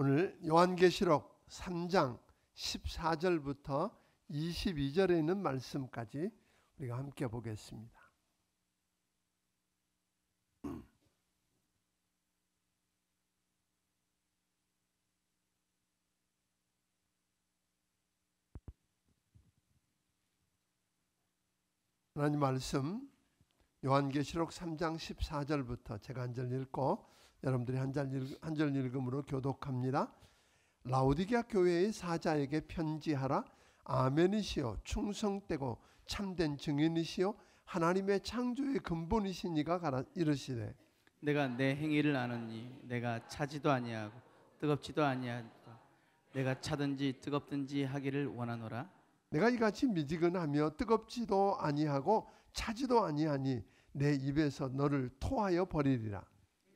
오늘 요한계시록 3장 14절부터 22절에 있는 말씀까지 우리가 함께 보겠습니다. 하나님 말씀 요한계시록 3장 14절부터 제가 한 절 읽고 여러분들이 한 절 읽음으로 교독합니다. 라오디게아 교회의 사자에게 편지하라. 아멘이시요 충성되고 참된 증인이시요 하나님의 창조의 근본이시니가 이르시되 내가 내 행위를 아느니 내가 차지도 아니하고 뜨겁지도 아니하다. 내가 차든지 뜨겁든지 하기를 원하노라. 내가 이같이 미지근하며 뜨겁지도 아니하고 차지도 아니하니 내 입에서 너를 토하여 버리리라.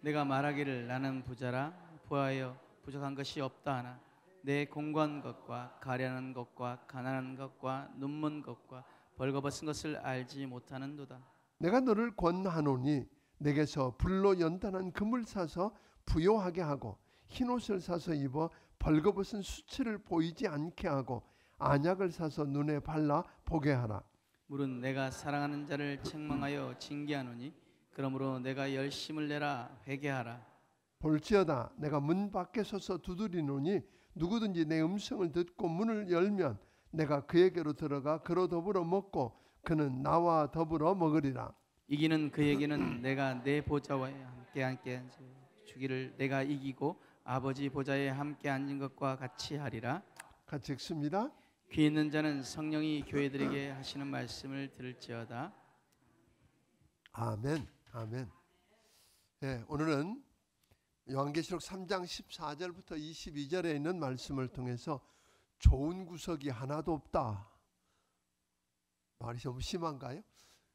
내가 말하기를 나는 부자라 부하여 부족한 것이 없다 하나 내 공고한 것과 가련한 것과 가난한 것과 눈먼 것과 벌거벗은 것을 알지 못하는도다. 내가 너를 권하노니 내게서 불로 연단한 금을 사서 부요하게 하고 흰옷을 사서 입어 벌거벗은 수치를 보이지 않게 하고 안약을 사서 눈에 발라 보게 하라. 물은 내가 사랑하는 자를 책망하여 징계하노니 그러므로 내가 열심을 내라 회개하라. 볼지어다 내가 문 밖에 서서 두드리노니 누구든지 내 음성을 듣고 문을 열면 내가 그에게로 들어가 그로 더불어 먹고 그는 나와 더불어 먹으리라. 이기는 그에게는 내가 내 보좌와 함께 주기를 내가 이기고 아버지 보좌에 함께 앉은 것과 같이 하리라. 같이 읽습니다. 귀 있는 자는 성령이 교회들에게 하시는 말씀을 들을지어다. 아멘. 아멘. 네, 오늘은 요한계시록 3장 14절부터 22절에 있는 말씀을 통해서 좋은 구석이 하나도 없다. 말이 좀 심한가요?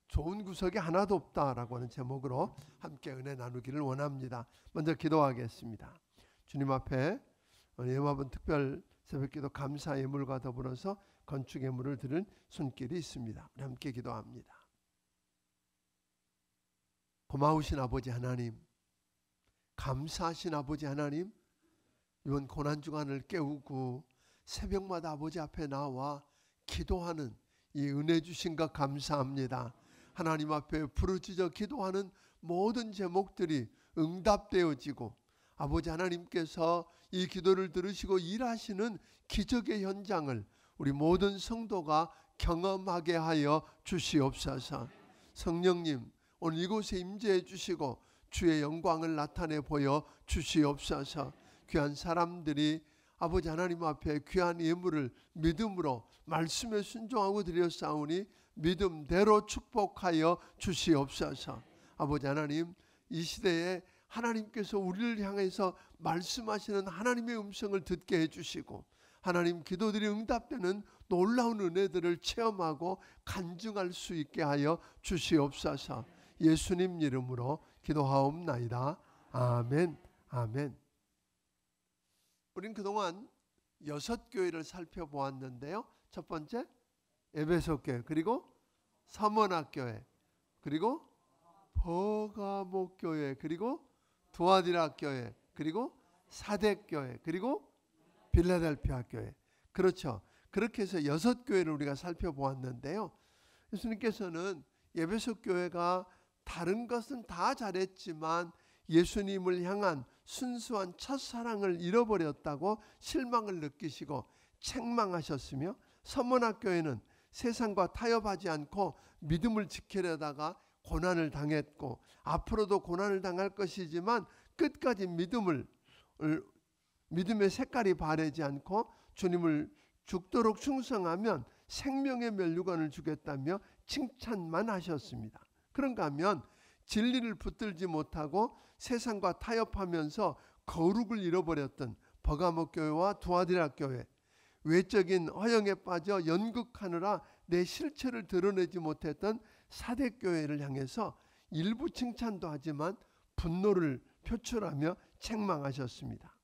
좋은 구석이 하나도 없다라고 하는 제목으로 함께 은혜 나누기를 원합니다. 먼저 기도하겠습니다. 주님 앞에 예마분 특별 새벽기도 감사 예물과 더불어서 건축 예물을 드릴 손길이 있습니다. 우리 함께 기도합니다. 고마우신 아버지 하나님, 감사하신 아버지 하나님, 이번 고난주간을 깨우고 새벽마다 아버지 앞에 나와 기도하는 이 은혜 주신 것 감사합니다. 하나님 앞에 부르짖어 기도하는 모든 제목들이 응답되어지고 아버지 하나님께서 이 기도를 들으시고 일하시는 기적의 현장을 우리 모든 성도가 경험하게 하여 주시옵소서. 성령님 오늘 이곳에 임재해 주시고 주의 영광을 나타내 보여 주시옵소서. 귀한 사람들이 아버지 하나님 앞에 귀한 예물을 믿음으로 말씀에 순종하고 드렸사오니 믿음대로 축복하여 주시옵소서. 아버지 하나님 이 시대에 하나님께서 우리를 향해서 말씀하시는 하나님의 음성을 듣게 해주시고 하나님 기도들이 응답되는 놀라운 은혜들을 체험하고 간증할 수 있게 하여 주시옵소서. 예수님 이름으로 기도하옵나이다. 아멘. 아멘. 우린 그동안 6교회를 살펴보았는데요. 첫 번째 에베소 교회, 그리고 서머나 교회, 그리고 버가모 교회, 그리고 두아디라 교회, 그리고 사대 교회, 그리고 빌라델피아 교회. 그렇죠. 그렇게 해서 6교회를 우리가 살펴보았는데요. 예수님께서는 에베소 교회가 다른 것은 다 잘했지만 예수님을 향한 순수한 첫사랑을 잃어버렸다고 실망을 느끼시고 책망하셨으며 서머나 교회는 세상과 타협하지 않고 믿음을 지키려다가 고난을 당했고 앞으로도 고난을 당할 것이지만 끝까지 믿음의 색깔이 바래지 않고 주님을 죽도록 충성하면 생명의 면류관을 주겠다며 칭찬만 하셨습니다. 그런가 하면 진리를 붙들지 못하고 세상과 타협하면서 거룩을 잃어버렸던 버가모 교회와 두아디라 교회, 외적인 허영에 빠져 연극하느라 내 실체를 드러내지 못했던 사대 교회를 향해서 일부 칭찬도 하지만 분노를 표출하며 책망하셨습니다.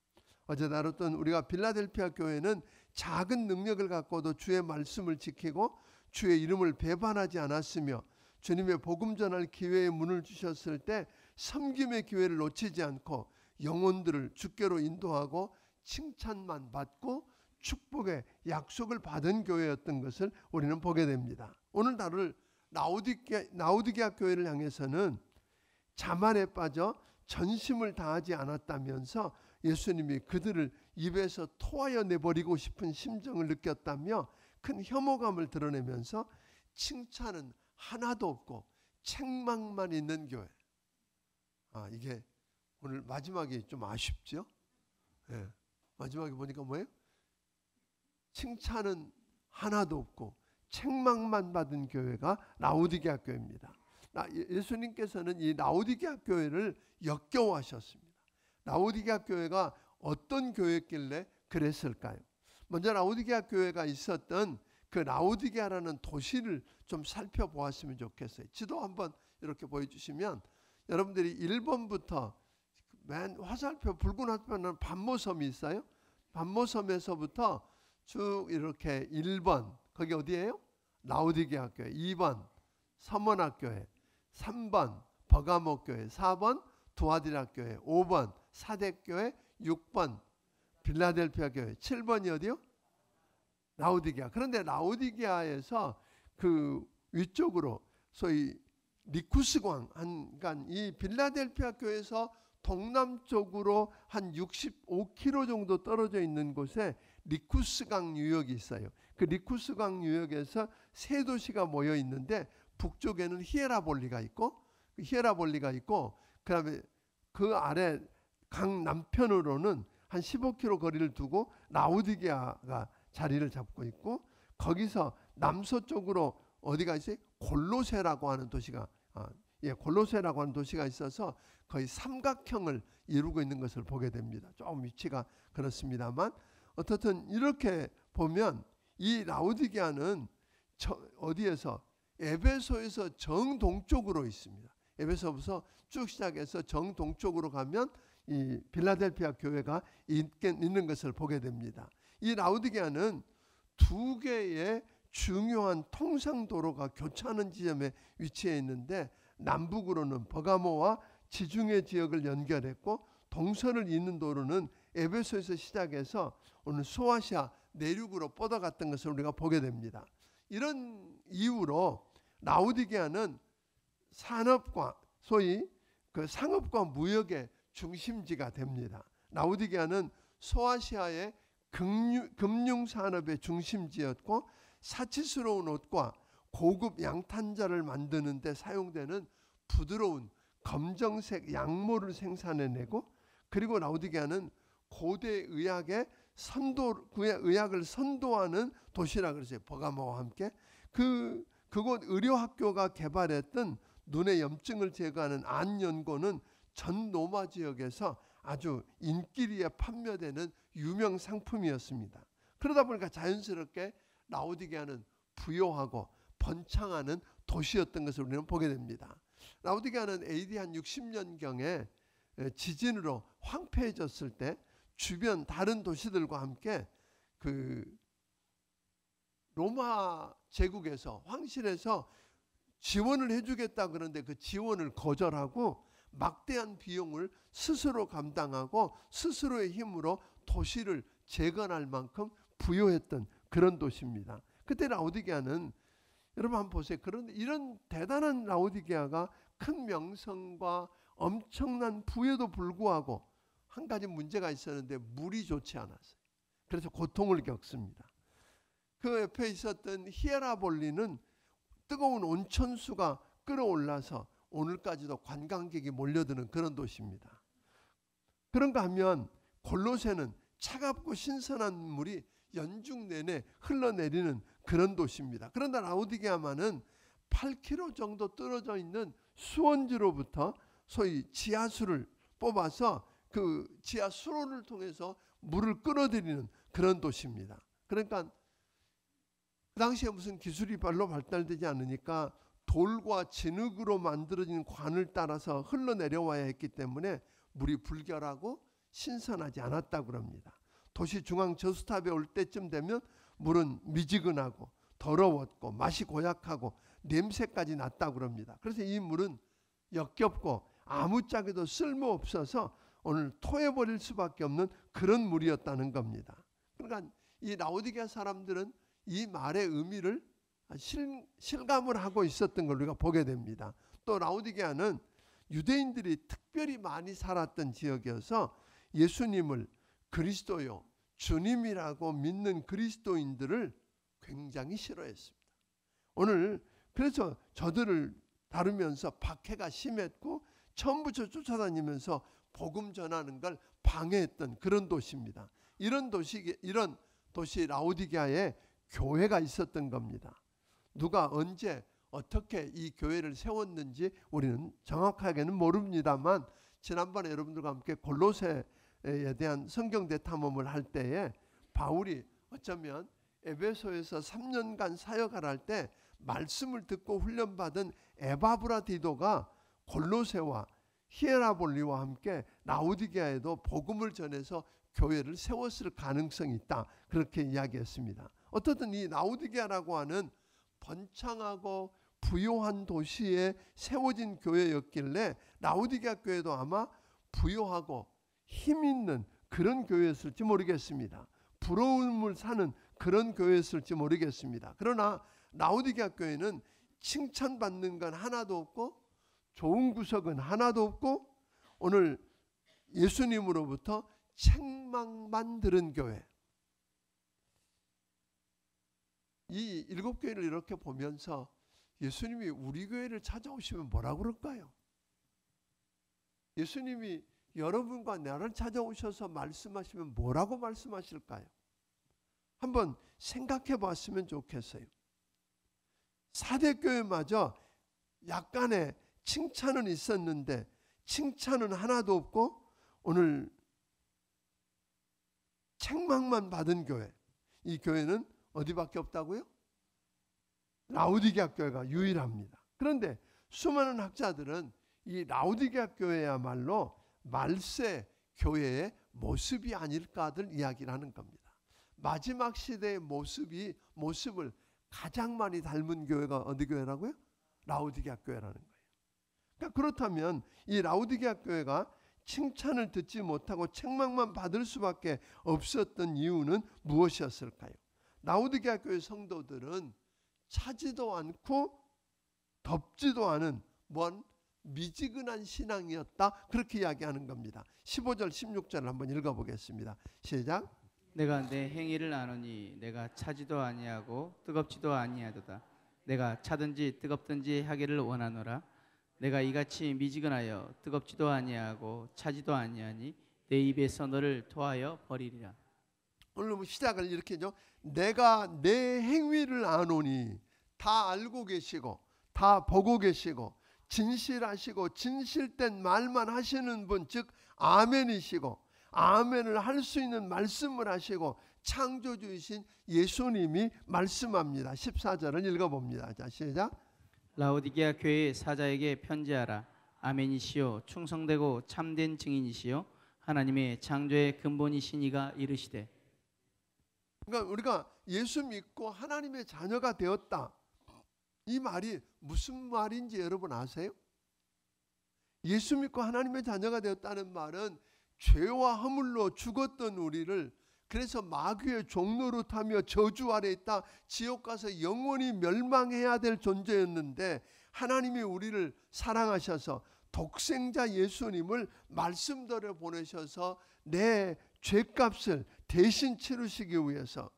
어제 다뤘던 우리가 빌라델피아 교회는 작은 능력을 갖고도 주의 말씀을 지키고 주의 이름을 배반하지 않았으며 주님의 복음 전할 기회의 문을 주셨을 때 섬김의 기회를 놓치지 않고 영혼들을 주께로 인도하고 칭찬만 받고 축복의 약속을 받은 교회였던 것을 우리는 보게 됩니다. 오늘 다룰 라오디게아 교회를 향해서는 자만에 빠져 전심을 다하지 않았다면서 예수님이 그들을 입에서 토하여 내버리고 싶은 심정을 느꼈다며 큰 혐오감을 드러내면서 칭찬은 하나도 없고 책망만 있는 교회. 이게 오늘 마지막이 좀 아쉽죠? 예, 마지막에 보니까 뭐예요? 칭찬은 하나도 없고 책망만 받은 교회가 라오디게아 교회입니다. 예수님께서는 이 라오디게아 교회를 역겨워하셨습니다. 라오디게아 교회가 어떤 교회였길래 그랬을까요? 먼저 라오디게아 교회가 있었던 그 라오디게아라는 도시를 좀 살펴보았으면 좋겠어요. 지도 한번 이렇게 보여주시면 여러분들이 1번부터 맨 화살표 붉은 화살표는 반모섬이 있어요. 반모섬에서부터 쭉 이렇게 1번 거기 어디예요? 라오디게아 교회. 2번 서머나 교회. 3번 버가모 교회. 4번 두아디라 교회. 5번 사뎃 교회. 6번 빌라델피아 교회. 7번이 어디요? 라오디게아. 그런데 라오디게아에서 그 위쪽으로 소위 리쿠스강 그러니까 이 빌라델피아 교회에서 동남쪽으로 한 65km 정도 떨어져 있는 곳에 리쿠스강 유역이 있어요. 그 리쿠스강 유역에서 세 도시가 모여 있는데 북쪽에는 히에라볼리가 있고 그다음에 그 아래 강 남편으로는 한 15km 거리를 두고 라오디게아가 자리를 잡고 있고 거기서 남서쪽으로 어디가 있어요? 골로새라고 하는 도시가 골로새라고 하는 도시가 있어서 거의 삼각형을 이루고 있는 것을 보게 됩니다. 조금 위치가 그렇습니다만 어떻든 이렇게 보면 이 라오디게아는 어디에서 에베소에서 정동쪽으로 있습니다. 에베소부터 쭉 시작해서 정동쪽으로 가면 이 빌라델피아 교회가 있는 것을 보게 됩니다. 이 라오디게아는 두 개의 중요한 통상도로가 교차하는 지점에 위치해 있는데 남북으로는 버가모와 지중해 지역을 연결했고 동서를 잇는 도로는 에베소에서 시작해서 오늘 소아시아 내륙으로 뻗어갔던 것을 우리가 보게 됩니다. 이런 이유로 라오디게아는 산업과 소위 그 상업과 무역의 중심지가 됩니다. 라오디게아는 소아시아의 금융산업의 중심지였고 사치스러운 옷과 고급 양탄자를 만드는 데 사용되는 부드러운 검정색 양모를 생산해내고 그리고 라오디게아는 고대 의학을 선도하는 도시라 그러세요. 버가모와 함께 그곳 의료학교가 개발했던 눈의 염증을 제거하는 안연고는 전 로마 지역에서 아주 인기리에 판매되는 유명 상품이었습니다. 그러다 보니까 자연스럽게 라오디게아는 부요하고 번창하는 도시였던 것을 우리는 보게 됩니다. 라오디게아는 AD 한 60년경에 지진으로 황폐해졌을 때 주변 다른 도시들과 함께 그 로마 제국에서 황실에서 지원을 해주겠다 그러는데 그 지원을 거절하고 막대한 비용을 스스로 감당하고 스스로의 힘으로 도시를 재건할 만큼 부요했던 그런 도시입니다. 그때 라오디게아는 여러분 한번 보세요. 그런데 이런 대단한 라오디게아가 큰 명성과 엄청난 부에도 불구하고 한 가지 문제가 있었는데 물이 좋지 않았어요. 그래서 고통을 겪습니다. 그 옆에 있었던 히에라볼리는 뜨거운 온천수가 끓어올라서 오늘까지도 관광객이 몰려드는 그런 도시입니다. 그런가 하면 골로새는 차갑고 신선한 물이 연중 내내 흘러내리는 그런 도시입니다. 그런데 라오디게아만은 8km 정도 떨어져 있는 수원지로부터 소위 지하수를 뽑아서 그 지하 수로를 통해서 물을 끌어들이는 그런 도시입니다. 그러니까 그 당시에 무슨 기술이 별로 발달되지 않으니까 돌과 진흙으로 만들어진 관을 따라서 흘러내려와야 했기 때문에 물이 불결하고 신선하지 않았다고 합니다. 도시 중앙 저수탑에 올 때쯤 되면 물은 미지근하고 더러웠고 맛이 고약하고 냄새까지 났다고 합니다. 그래서 이 물은 역겹고 아무짝에도 쓸모없어서 오늘 토해버릴 수밖에 없는 그런 무리였다는 겁니다. 그러니까 이 라오디게아 사람들은 이 말의 의미를 실감을 하고 있었던 걸 우리가 보게 됩니다. 또 라오디게아는 유대인들이 특별히 많이 살았던 지역이어서 예수님을 그리스도요, 주님이라고 믿는 그리스도인들을 굉장히 싫어했습니다. 오늘 그래서 저들을 다루면서 박해가 심했고 처음부터 쫓아다니면서 복음 전하는 걸 방해했던 그런 도시입니다. 이런 도시 라오디게아에 교회가 있었던 겁니다. 누가 언제 어떻게 이 교회를 세웠는지 우리는 정확하게는 모릅니다만 지난번에 여러분들과 함께 골로새에 대한 성경 대탐험을 할 때에 바울이 어쩌면 에베소에서 3년간 사역을 할 때 말씀을 듣고 훈련받은 에바브라디도가 골로새와 히에라볼리와 함께 라오디게아에도 복음을 전해서 교회를 세웠을 가능성이 있다. 그렇게 이야기했습니다. 어떻든 이 라오디게아라고 하는 번창하고 부요한 도시에 세워진 교회였길래 라오디게아 교회도 아마 부요하고 힘 있는 그런 교회였을지 모르겠습니다. 부러움을 사는 그런 교회였을지 모르겠습니다. 그러나 라오디게아 교회는 칭찬받는 건 하나도 없고 좋은 구석은 하나도 없고 오늘 예수님으로부터 책망만 들은 교회. 이 7교회를 이렇게 보면서 예수님이 우리 교회를 찾아오시면 뭐라고 그럴까요? 예수님이 여러분과 나를 찾아오셔서 말씀하시면 뭐라고 말씀하실까요? 한번 생각해 봤으면 좋겠어요. 사대교회마저 약간의 칭찬은 있었는데 칭찬은 하나도 없고 오늘 책망만 받은 교회. 이 교회는 어디밖에 없다고요? 라오디게아 교회가 유일합니다. 그런데 수많은 학자들은 이 라오디게아 교회야말로 말세 교회의 모습이 아닐까들 이야기를 하는 겁니다. 마지막 시대의 모습을 가장 많이 닮은 교회가 어디 교회라고요? 라오디게아 교회라는 거예요. 그러니까 그렇다면 이 라오디게아 교회가 칭찬을 듣지 못하고 책망만 받을 수밖에 없었던 이유는 무엇이었을까요? 라오디게아 교회 성도들은 차지도 않고 덥지도 않은 미지근한 신앙이었다. 그렇게 이야기하는 겁니다. 15절 16절을 한번 읽어보겠습니다. 시작. 내가 내 행위를 아노니 내가 차지도 아니하고 뜨겁지도 아니하도다. 내가 차든지 뜨겁든지 하기를 원하노라. 내가 이같이 미지근하여 뜨겁지도 아니하고 차지도 아니하니 내 입에서 너를 토하여 버리리라. 오늘 시작을 이렇게 하죠. 내가 내 행위를 아노니, 다 알고 계시고 다 보고 계시고 진실하시고 진실된 말만 하시는 분, 즉 아멘이시고 아멘을 할 수 있는 말씀을 하시고 창조주이신 예수님이 말씀합니다. 14절을 읽어봅니다. 자, 시작. 라오디게아 교회의 사자에게 편지하라. 아멘이시요 충성되고 참된 증인이시요 하나님의 창조의 근본이신 이가 이르시되. 그러니까 우리가 예수 믿고 하나님의 자녀가 되었다. 이 말이 무슨 말인지 여러분 아세요? 예수 믿고 하나님의 자녀가 되었다는 말은 죄와 허물로 죽었던 우리를, 그래서 마귀의 종노릇하며 저주 아래 있다 지옥 가서 영원히 멸망해야 될 존재였는데 하나님이 우리를 사랑하셔서 독생자 예수님을 말씀대로 보내셔서 내 죄값을 대신 치르시기 위해서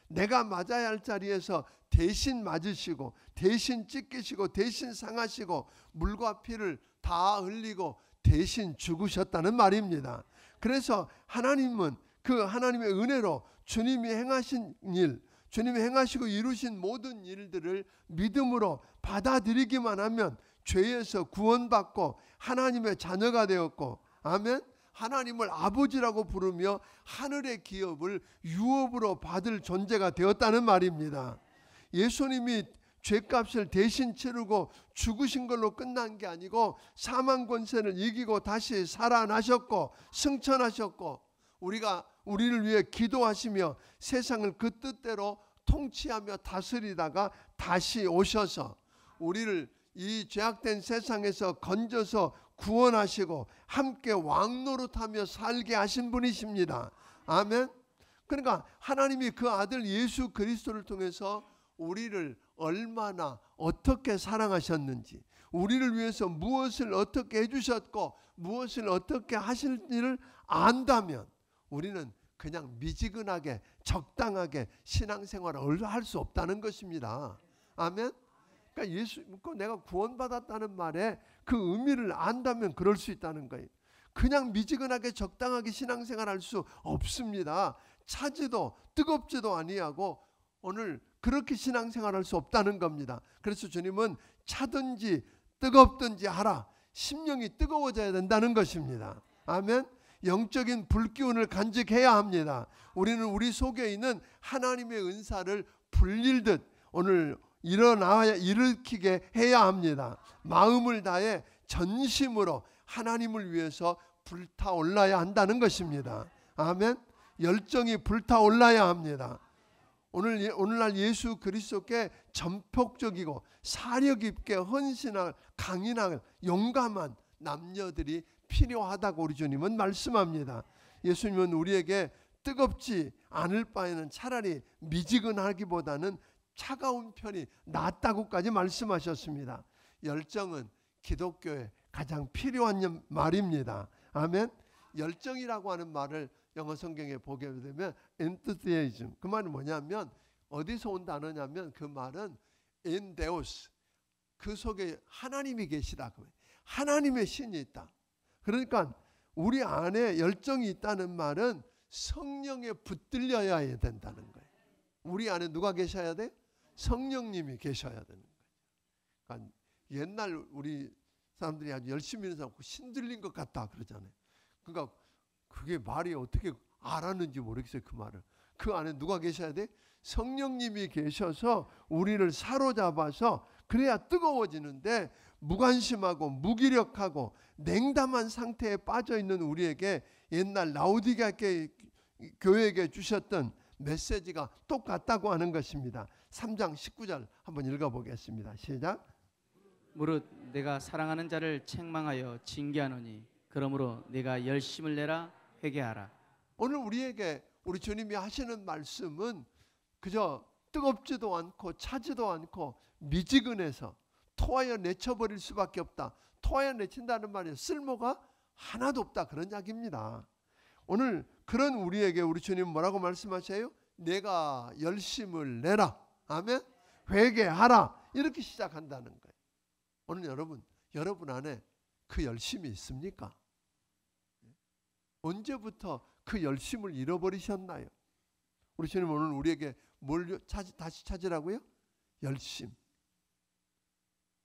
내가 맞아야 할 자리에서 대신 맞으시고 대신 찢기시고 대신 상하시고 물과 피를 다 흘리고 대신 죽으셨다는 말입니다. 그래서 하나님은 그 하나님의 은혜로 주님이 행하신 일, 주님이 행하시고 이루신 모든 일들을 믿음으로 받아들이기만 하면 죄에서 구원받고 하나님의 자녀가 되었고, 아멘. 하나님을 아버지라고 부르며 하늘의 기업을 유업으로 받을 존재가 되었다는 말입니다. 예수님이 죄값을 대신 치르고 죽으신 걸로 끝난 게 아니고 사망 권세를 이기고 다시 살아나셨고 승천하셨고 우리를 위해 기도하시며 세상을 그 뜻대로 통치하며 다스리다가 다시 오셔서 우리를 이 죄악된 세상에서 건져서 구원하시고 함께 왕노릇하며 살게 하신 분이십니다. 아멘. 그러니까 하나님이 그 아들 예수 그리스도를 통해서 우리를 얼마나 어떻게 사랑하셨는지, 우리를 위해서 무엇을 어떻게 해주셨고 무엇을 어떻게 하실 일을 안다면 우리는 그냥 미지근하게 적당하게 신앙생활을 할 수 없다는 것입니다. 아멘. 그러니까 예수 믿고 내가 구원받았다는 말에 그 의미를 안다면 그럴 수 있다는 거예요. 그냥 미지근하게 적당하게 신앙생활할 수 없습니다. 차지도 뜨겁지도 아니하고 오늘 그렇게 신앙생활할 수 없다는 겁니다. 그래서 주님은 차든지 뜨겁든지 하라. 심령이 뜨거워져야 된다는 것입니다. 아멘. 영적인 불기운을 간직해야 합니다. 우리는 우리 속에 있는 하나님의 은사를 불릴듯 오늘 일으키게 해야 합니다. 마음을 다해 전심으로 하나님을 위해서 불타올라야 한다는 것입니다. 아멘. 열정이 불타올라야 합니다. 오늘날 예수 그리스도께 전폭적이고 사력 있게 헌신할 강인한 용감한 남녀들이 필요하다고 우리 주님은 말씀합니다. 예수님은 우리에게 뜨겁지 않을 바에는 차라리 미지근하기보다는 차가운 편이 낫다고까지 말씀하셨습니다. 열정은 기독교에 가장 필요한 말입니다. 아멘. 열정이라고 하는 말을 영어 성경에 보게 되면 enthusiasm, 그 말은 뭐냐면 어디서 온 단어냐면 그 말은 in Deus, 그 속에 하나님이 계시다. 하나님의 신이 있다. 그러니까 우리 안에 열정이 있다는 말은 성령에 붙들려야 된다는 거예요. 우리 안에 누가 계셔야 돼? 성령님이 계셔야 되는 거예요. 그러니까 옛날 우리 사람들이 아주 열심히 하는 사람 신들린 것 같다 그러잖아요. 그러니까 그게 말이 어떻게 알았는지 모르겠어요. 그 말을. 그 안에 누가 계셔야 돼? 성령님이 계셔서 우리를 사로잡아서 그래야 뜨거워지는데 무관심하고 무기력하고 냉담한 상태에 빠져있는 우리에게 옛날 라오디게아 교회에게 주셨던 메시지가 똑같다고 하는 것입니다. 3장 19절 한번 읽어보겠습니다. 시작. 무릇 내가 사랑하는 자를 책망하여 징계하노니 그러므로 내가 열심을 내라 회개하라. 오늘 우리에게 우리 주님이 하시는 말씀은 그저 뜨겁지도 않고 차지도 않고 미지근해서 토하여 내쳐버릴 수밖에 없다. 토하여 내친다는 말이 쓸모가 하나도 없다. 그런 이야기입니다. 오늘 그런 우리에게 우리 주님 뭐라고 말씀하세요? 내가 열심을 내라. 아멘. 회개하라. 이렇게 시작한다는 거예요. 오늘 여러분 안에 그 열심이 있습니까? 언제부터 그 열심을 잃어버리셨나요? 우리 주님 오늘 우리에게 뭘 다시 찾으라고요? 열심.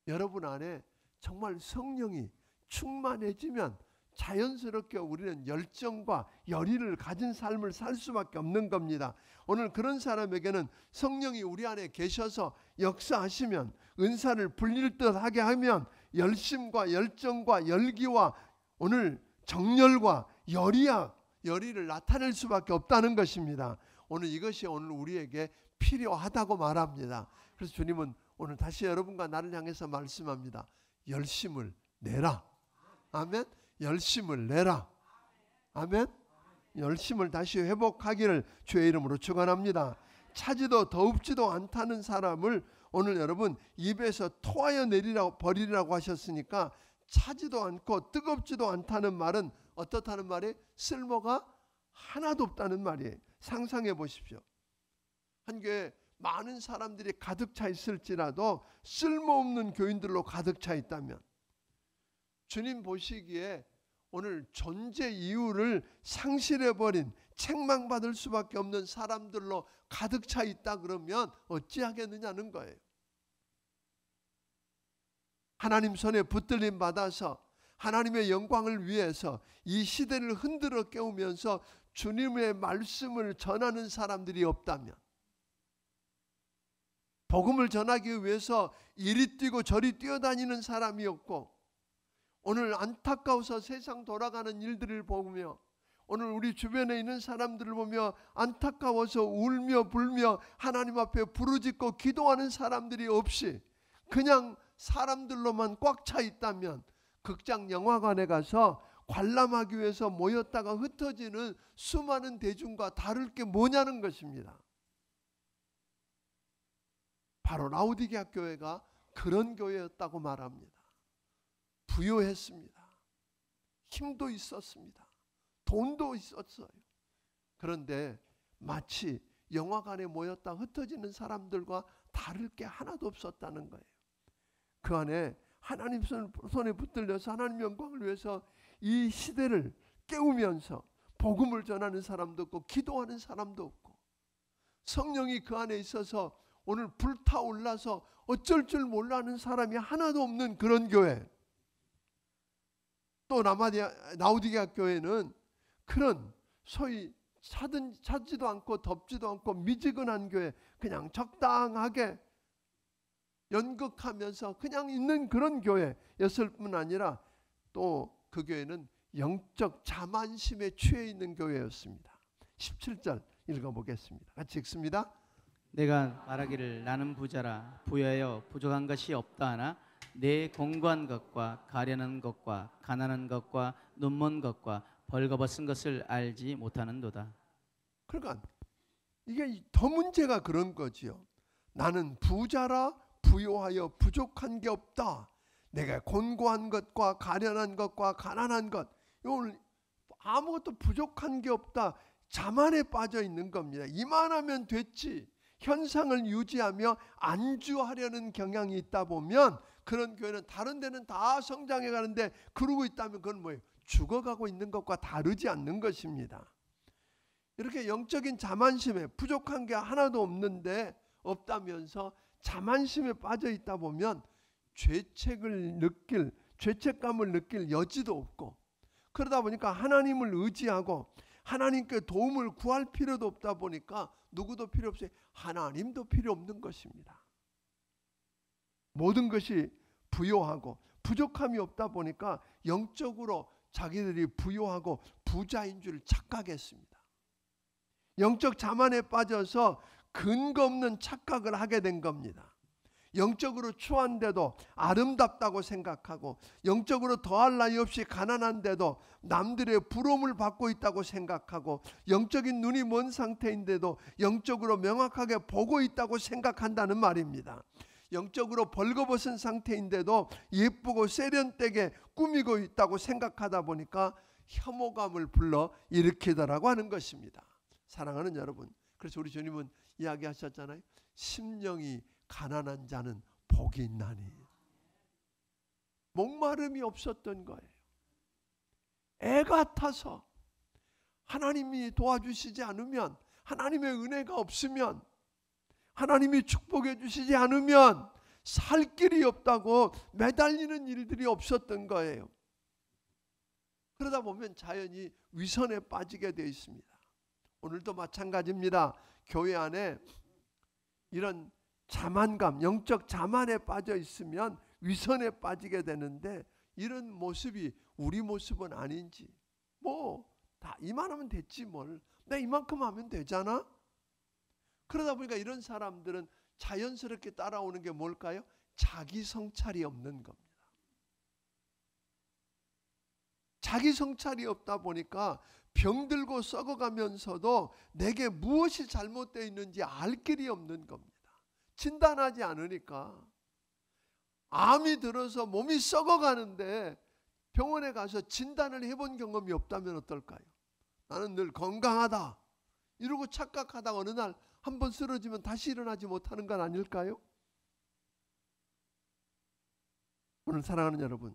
여러분 안에 정말 성령이 충만해지면 자연스럽게 우리는 열정과 열의를 가진 삶을 살 수밖에 없는 겁니다. 오늘 그런 사람에게는 성령이 우리 안에 계셔서 역사하시면 은사를 불릴 듯 하게 하면 열심과 열정과 열기와 오늘 정열과 열의를 나타낼 수밖에 없다는 것입니다. 오늘 이것이 오늘 우리에게 필요하다고 말합니다. 그래서 주님은 오늘 다시 여러분과 나를 향해서 말씀합니다. 열심을 내라. 아멘. 열심을 내라. 아멘. 열심을 다시 회복하기를 주의 이름으로 축원합니다. 차지도 더웁지도 않다는 사람을 오늘 여러분 입에서 토하여 버리라고 하셨으니까 차지도 않고 뜨겁지도 않다는 말은 어떻다는 말이에요? 쓸모가 하나도 없다는 말이에요. 상상해 보십시오. 한 교회에 많은 사람들이 가득 차 있을지라도 쓸모없는 교인들로 가득 차 있다면 주님 보시기에 오늘 존재 이유를 상실해버린 책망받을 수밖에 없는 사람들로 가득 차 있다 그러면 어찌하겠느냐는 거예요. 하나님 손에 붙들림 받아서 하나님의 영광을 위해서 이 시대를 흔들어 깨우면서 주님의 말씀을 전하는 사람들이 없다면, 복음을 전하기 위해서 이리 뛰고 저리 뛰어다니는 사람이 없고, 오늘 안타까워서 세상 돌아가는 일들을 보며 오늘 우리 주변에 있는 사람들을 보며 안타까워서 울며 불며 하나님 앞에 부르짖고 기도하는 사람들이 없이 그냥 사람들로만 꽉 차 있다면 극장 영화관에 가서 관람하기 위해서 모였다가 흩어지는 수많은 대중과 다를 게 뭐냐는 것입니다. 바로 라오디게아 교회가 그런 교회였다고 말합니다. 부유했습니다. 힘도 있었습니다. 돈도 있었어요. 그런데 마치 영화관에 모였다 흩어지는 사람들과 다를 게 하나도 없었다는 거예요. 그 안에 하나님 손에 붙들려서 하나님 영광을 위해서 이 시대를 깨우면서 복음을 전하는 사람도 없고 기도하는 사람도 없고 성령이 그 안에 있어서 오늘 불타올라서 어쩔 줄 몰라하는 사람이 하나도 없는 그런 교회. 또 라오디게아 교회는 그런 소위 차지도 않고 덥지도 않고 미지근한 교회, 그냥 적당하게 연극하면서 그냥 있는 그런 교회였을 뿐 아니라 또 그 교회는 영적 자만심에 취해 있는 교회였습니다. 17절 읽어보겠습니다. 같이 읽습니다. 내가 말하기를 나는 부자라 부여하여 부족한 것이 없다 하나 내 공고한 것과 가련한 것과 가난한 것과 눈먼 것과 벌거벗은 것을 알지 못하는도다. 그러니까 이게 더 문제가 그런 거지요. 나는 부자라 부요하여 부족한 게 없다. 내가 곤고한 것과 가련한 것과 가난한 것, 오늘 아무것도 부족한 게 없다. 자만에 빠져 있는 겁니다. 이만하면 됐지. 현상을 유지하며 안주하려는 경향이 있다 보면 그런 교회는 다른 데는 다 성장해 가는데 그러고 있다면 그건 뭐예요? 죽어가고 있는 것과 다르지 않는 것입니다. 이렇게 영적인 자만심에 부족한 게 하나도 없다면서 자만심에 빠져 있다 보면 죄책감을 느낄 여지도 없고, 그러다 보니까 하나님을 의지하고 하나님께 도움을 구할 필요도 없다 보니까 누구도 필요 없어요. 하나님도 필요 없는 것입니다. 모든 것이 부요하고 부족함이 없다 보니까 영적으로 자기들이 부요하고 부자인 줄 착각했습니다. 영적 자만에 빠져서 근거 없는 착각을 하게 된 겁니다. 영적으로 추한데도 아름답다고 생각하고 영적으로 더할 나위 없이 가난한데도 남들의 부러움을 받고 있다고 생각하고 영적인 눈이 먼 상태인데도 영적으로 명확하게 보고 있다고 생각한다는 말입니다. 영적으로 벌거벗은 상태인데도 예쁘고 세련되게 꾸미고 있다고 생각하다 보니까 혐오감을 불러 일으키더라고 하는 것입니다. 사랑하는 여러분, 그래서 우리 주님은 이야기하셨잖아요. 심령이 가난한 자는 복이 있나니. 목마름이 없었던 거예요. 애 같아서 하나님이 도와주시지 않으면, 하나님의 은혜가 없으면, 하나님이 축복해 주시지 않으면 살 길이 없다고 매달리는 일들이 없었던 거예요. 그러다 보면 자연히 위선에 빠지게 되어 있습니다. 오늘도 마찬가지입니다. 교회 안에 이런 자만감, 영적 자만에 빠져 있으면 위선에 빠지게 되는데, 이런 모습이 우리 모습은 아닌지, 다 이만하면 됐지 뭘, 내가 이만큼 하면 되잖아. 그러다 보니까 이런 사람들은 자연스럽게 따라오는 게 뭘까요? 자기 성찰이 없는 겁니다. 자기 성찰이 없다 보니까 병들고 썩어가면서도 내게 무엇이 잘못되어 있는지 알 길이 없는 겁니다. 진단하지 않으니까. 암이 들어서 몸이 썩어가는데 병원에 가서 진단을 해본 경험이 없다면 어떨까요? 나는 늘 건강하다 이러고 착각하다가 어느 날 한번 쓰러지면 다시 일어나지 못하는 건 아닐까요? 오늘 사랑하는 여러분,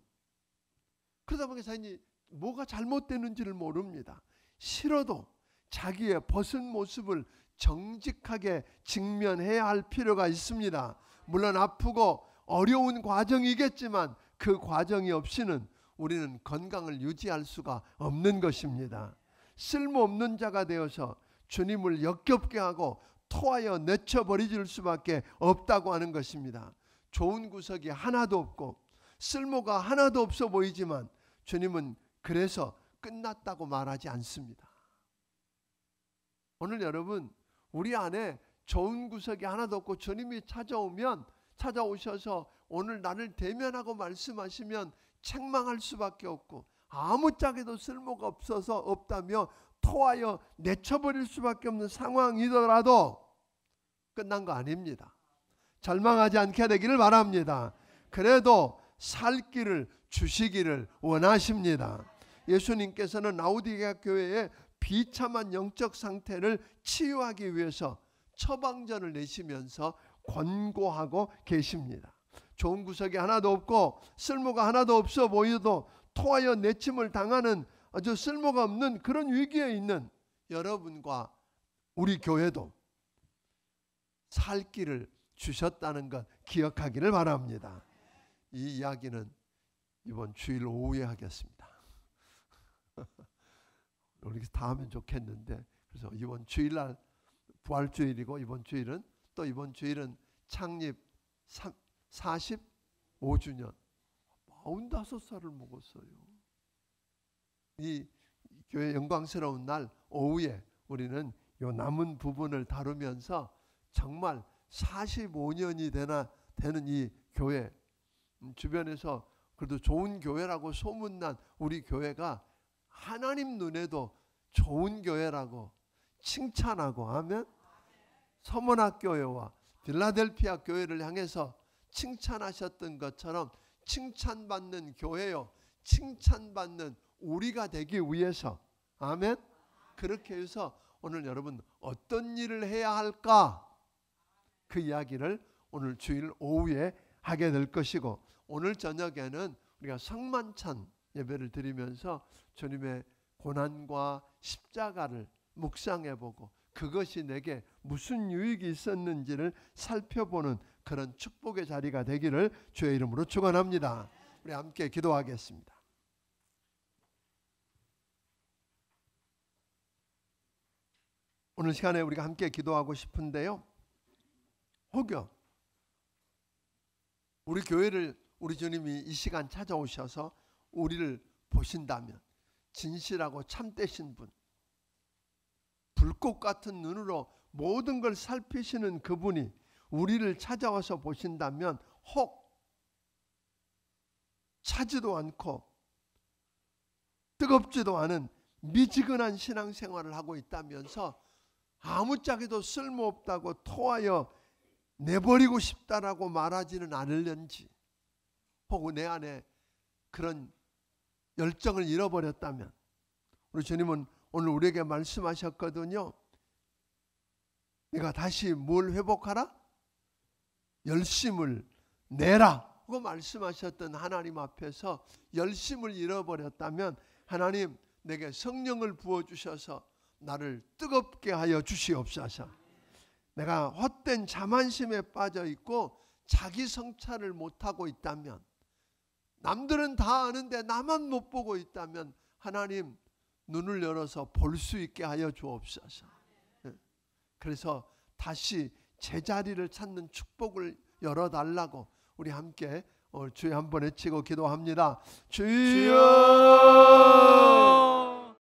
그러다 보니까 자신이 뭐가 잘못되는지를 모릅니다. 싫어도 자기의 벗은 모습을 정직하게 직면해야 할 필요가 있습니다. 물론 아프고 어려운 과정이겠지만 그 과정이 없이는 우리는 건강을 유지할 수가 없는 것입니다. 쓸모없는 자가 되어서 주님을 역겹게 하고 토하여 내쳐버릴 수밖에 없다고 하는 것입니다. 좋은 구석이 하나도 없고 쓸모가 하나도 없어 보이지만 주님은 그래서 끝났다고 말하지 않습니다. 오늘 여러분, 우리 안에 좋은 구석이 하나도 없고 주님이 찾아오셔서 오늘 나를 대면하고 말씀하시면 책망할 수밖에 없고 아무짝에도 쓸모가 없다며 토하여 내쳐버릴 수밖에 없는 상황이더라도 끝난 거 아닙니다. 절망하지 않게 되기를 바랍니다. 그래도 살 길을 주시기를 원하십니다. 예수님께서는 라오디게아 교회의 비참한 영적 상태를 치유하기 위해서 처방전을 내시면서 권고하고 계십니다. 좋은 구석이 하나도 없고 쓸모가 하나도 없어 보여도 토하여 내침을 당하는 아주 쓸모가 없는 그런 위기에 있는 여러분과 우리 교회도 살 길을 주셨다는 것 기억하기를 바랍니다. 이 이야기는 이번 주일 오후에 하겠습니다. 우리 다 하면 좋겠는데, 그래서 이번 주일날 부활주일이고 이번 주일은 창립 45주년 45살을 먹었어요. 이 교회 영광스러운 날 오후에 우리는 요 남은 부분을 다루면서 정말 45년이 되는 이 교회, 주변에서 그래도 좋은 교회라고 소문난 우리 교회가 하나님 눈에도 좋은 교회라고 칭찬하고, 아멘. 서문학교회와 필라델피아 교회를 향해서 칭찬하셨던 것처럼 칭찬받는 교회요, 칭찬받는 우리가 되기 위해서, 아멘. 그렇게 해서 오늘 여러분 어떤 일을 해야 할까, 그 이야기를 오늘 주일 오후에 하게 될 것이고, 오늘 저녁에는 우리가 성만찬 예배를 드리면서 주님의 고난과 십자가를 묵상해보고 그것이 내게 무슨 유익이 있었는지를 살펴보는 그런 축복의 자리가 되기를 주의 이름으로 축원합니다. 우리 함께 기도하겠습니다. 오늘 시간에 우리가 함께 기도하고 싶은데요, 혹여 우리 교회를 우리 주님이 이 시간 찾아오셔서 우리를 보신다면, 진실하고 참되신 분, 불꽃 같은 눈으로 모든 걸 살피시는 그분이 우리를 찾아와서 보신다면, 혹 차지도 않고 뜨겁지도 않은 미지근한 신앙생활을 하고 있다면서 아무짝에도 쓸모없다고 토하여 내버리고 싶다라고 말하지는 않을는지, 혹은 내 안에 그런 열정을 잃어버렸다면, 우리 주님은 오늘 우리에게 말씀하셨거든요. 내가 다시 뭘 회복하라? 열심을 내라 고 말씀하셨던 하나님 앞에서 열심을 잃어버렸다면, 하나님 내게 성령을 부어주셔서 나를 뜨겁게 하여 주시옵소서. 내가 헛된 자만심에 빠져 있고 자기 성찰을 못하고 있다면, 남들은 다 아는데 나만 못 보고 있다면, 하나님 눈을 열어서 볼 수 있게 하여 주옵소서. 그래서 다시 제자리를 찾는 축복을 열어달라고 우리 함께 주여 한번 외치고 기도합니다. 주여!